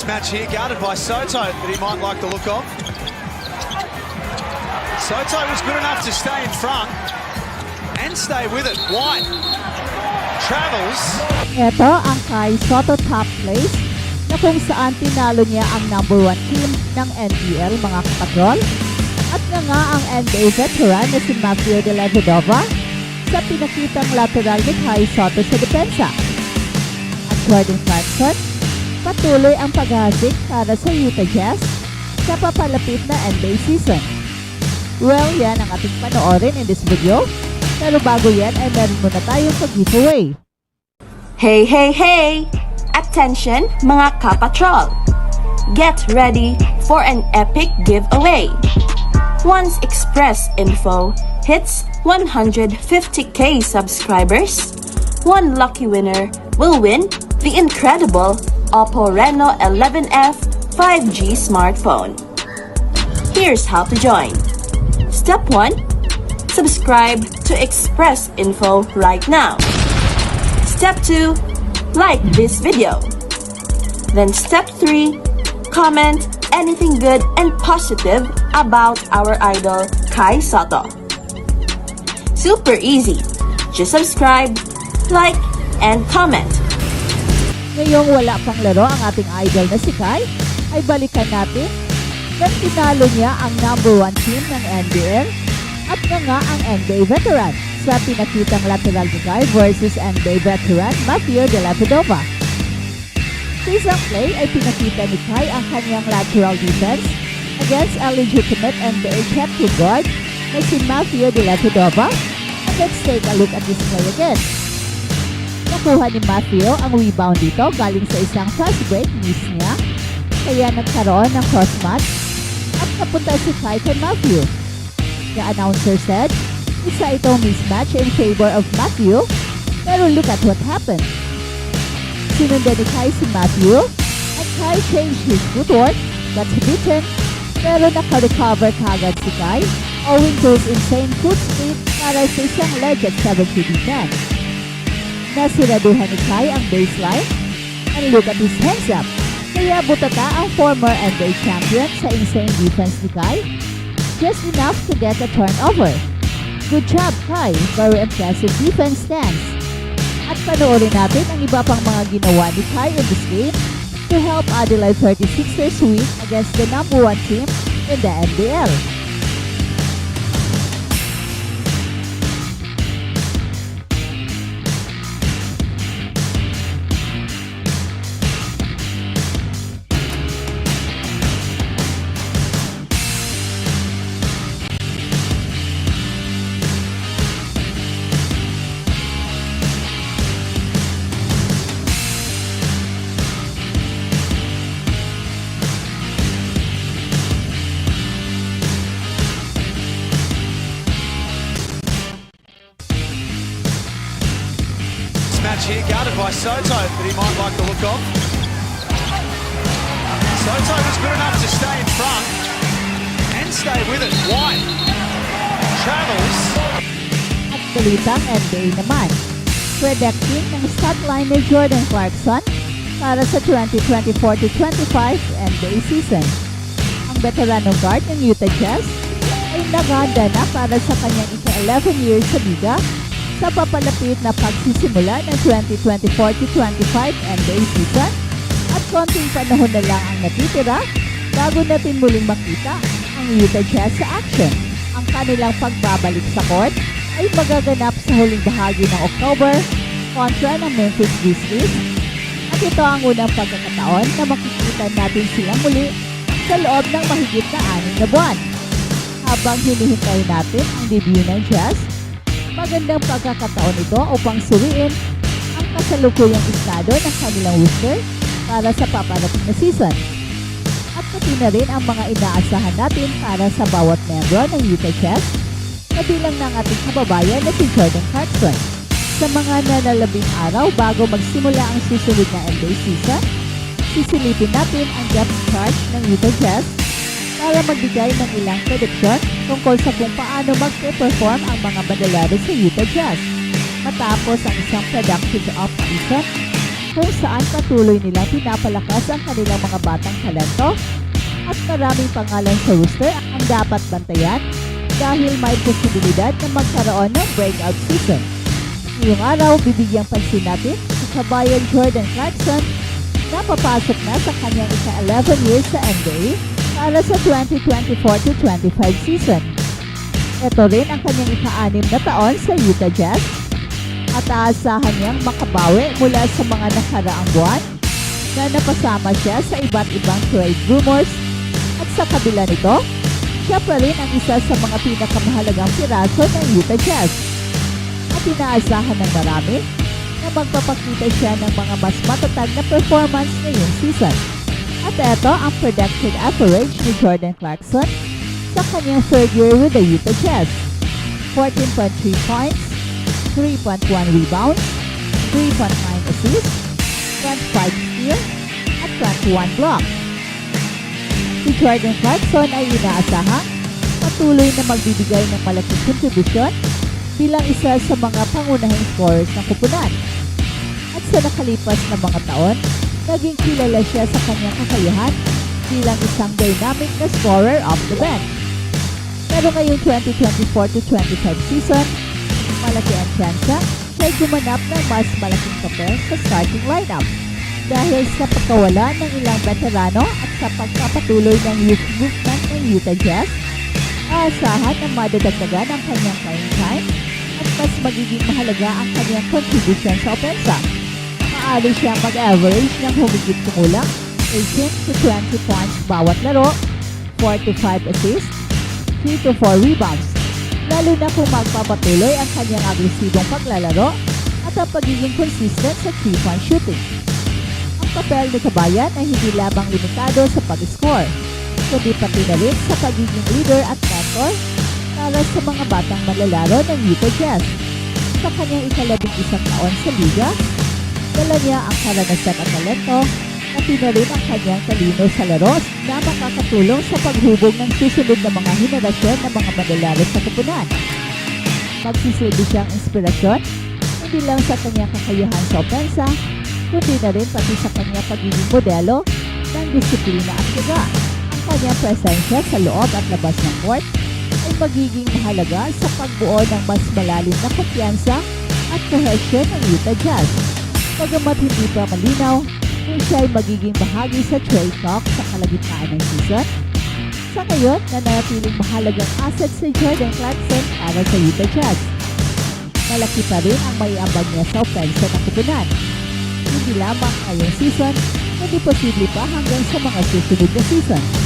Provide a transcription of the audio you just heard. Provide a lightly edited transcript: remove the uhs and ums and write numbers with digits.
Mismatch here, guarded by Soto, that he might like the look of. Soto was good enough to stay in front and stay with it. White travels. Ito ang kay Soto top place na kung saan tinalo niya ang number 1 team ng NBL, mga kapatrol. At nga ang NBA veteran na si Matthew De La Vedova sa pinakitang lateral ni Kai Soto sa depensa. At Jordan Clarkson, patuloy ang paghahasik para sa Utah Jazz sa papalapit na NBA season. Well, yan ang ating panoorin in this video. Pero bago yan ay meron muna tayong pag-giveaway. Hey, hey, hey! Attention mga kapatrol! Get ready for an epic giveaway! Once Express Info hits 150k subscribers, one lucky winner will win the incredible Oppo Reno 11F 5G smartphone. Here's how to join. Step 1. Subscribe to Express Info right now. Step 2. Like this video. Then step 3. Comment anything good and positive about our idol Kai Soto. Super easy. Just subscribe, like, and comment. Ngayong wala pang laro ang ating idol na si Kai, ay balikan natin na tinalo niya ang number 1 team ng NBL at nga ang NBA veteran sa pinakitang lateral ni Kai versus NBA veteran Matthew De La Vedova. Sa isang play ay pinakita ni Kai ang kanyang lateral defense against a legitimate NBA captain guard na si Matthew De La Vedova. And let's take a look at this play again. Nakuha ni Matthew ang rebound dito galing sa isang fast break miss niya, kaya nagkaroon ng cross match at napunta si Kai kay Matthew. The announcer said, isa itong mismatch in favor of Matthew, pero look at what happened. Sinundan ni Kai si Matthew at Kai changed his footwork, got beaten, pero naka-recover kagad si Kai owing to his insane foot speed para sa isang ledge at 70 defense. Nasiraduhan ni Kai ang baseline and look at his hands up. Kaya butata ang former NBA champion sa insane defense ni Kai. Just enough to get a turnover. Good job, Kai. Very impressive defense stance. At panoorin natin ang iba pang mga ginawa ni Kai in this game to help Adelaide 36ers win against the number 1 team in the NBL. Mismatch here, guarded by Soto, that he might like the look of. Soto was good enough to stay in front and stay with it. White travels. At balitang NBA naman, predicting ng stat line ni Jordan Clarkson para sa 2024-25 NBA season. Ang veteranong guard ng Utah Jazz ay naganda na para sa kanyang ika-11 years sa liga sa papalapit na pagsisimula ng 2024-25 NBA season at konting panahon na lang ang natitira bago natin muling makita ang Utah Jazz sa action. Ang kanilang pagbabalik sa court ay magaganap sa huling bahagi ng October kontra ng Memphis Grizzlies at ito ang unang pagkakataon na makikita natin silang muli sa loob ng mahigit na 6 na buwan. Habang hinihintay natin ang debut ng Jazz, magandang pagkakataon ito upang suriin ang kasalukuyang estado ng kanilang roster para sa paparating na season. At pati na rin ang mga inaasahan natin para sa bawat membro ng Utah Jazz, kabilang ng ating kababayan na si Jordan Clarkson. Sa mga nalalabing araw bago magsimula ang susunod na NBA season, sisilipin natin ang depth chart ng Utah Jazz para magbigay ng ilang prediction tungkol sa kung paano mag-perform ang mga bandalado sa Utah Jazz matapos ang isang productive off-season kung saan patuloy nilang pinapalakas ang kanilang mga batang talento at maraming pangalan sa roster ang dapat bantayan dahil may posibilidad na magkaroon ng breakout season. Ngayong araw, bibigyang pansin natin si kabayan Jordan Clarkson na papasok na sa kanyang ika-11 years sa NBA para sa 2024-25 season. Ito rin ang kanyang ika-6 na taon sa Utah Jazz at aasahan niyang makabawi mula sa mga nakaraang buwan na napasama siya sa iba't ibang trade rumors at sa kabila nito, siya pa rin ang isa sa mga pinakamahalagang piraso ng Utah Jazz at inaasahan ng marami na magpapakita siya ng mga mas matatag na performance ngayong season. At ito ang projected average ni Jordan Clarkson sa kanyang third year with the Utah Jazz. 14.3 points, 3.1 rebounds, 3.9 assists, 25 steals, at 21 blocks. Si Jordan Clarkson ay inaasahang patuloy na magbibigay ng malaking kontribusyon bilang isa sa mga pangunahing scorers ng kupunan. At sa nakalipas na mga taon, naging kilala siya sa kanyang kakayahan bilang isang dynamic na scorer off the bench. Pero ngayong 2024-25 season, malaki ang tsansa siya'y gumanap ng mas malaking papel sa starting lineup dahil sa pagkawala ng ilang veterano at sa pagpapatuloy ng youth movement ng Utah Jazz, aasahan na madadagdagan ang kanyang playing time at mas magiging mahalaga ang kanyang contribution sa opensa. Maaari siya mag-average ng humigit kumulang 18 to 20 points bawat laro, 4 to 5 assists, 3 to 4 rebounds, lalo na kung magpapatuloy ang kanyang agresibong paglalaro at ang pagiging consistent sa 3-point shooting. Ang papel ni kabayan ay hindi lamang limitado sa pag-score, kundi pati na rin sa pagiging leader at mentor para sa mga batang malalaro ng Utah Jazz. Sa kanyang ika-11 taon sa liga, dala niya ang karanasan at talento, pati na rin ang kanyang talino sa laro na makakatulong sa paghubog ng susunod na mga henerasyon ng mga malalaro sa kupunan. Magsisilbi siyang inspirasyon, hindi lang sa kanyang kakayahan sa opensa, kundi na rin pati sa kanyang pagiging modelo ng disiplina at tiyaga. Ang kanyang presensya sa loob at labas ng court ay magiging mahalaga sa pagbuo ng mas malalim na kumpiyansa at kohesyon ng Utah Jazz. Bagamat hindi pa malinaw kung siya ay magiging bahagi sa trade talk sa kalagitnaan ng season, sa ngayon nanatiling mahalagang asset si Jordan Clarkson para sa Utah Jazz. Malaki pa rin ang maiambag niya sa opensa ng kupunan. Hindi lamang ngayong season, kundi posible pa hanggang sa mga susunod na season.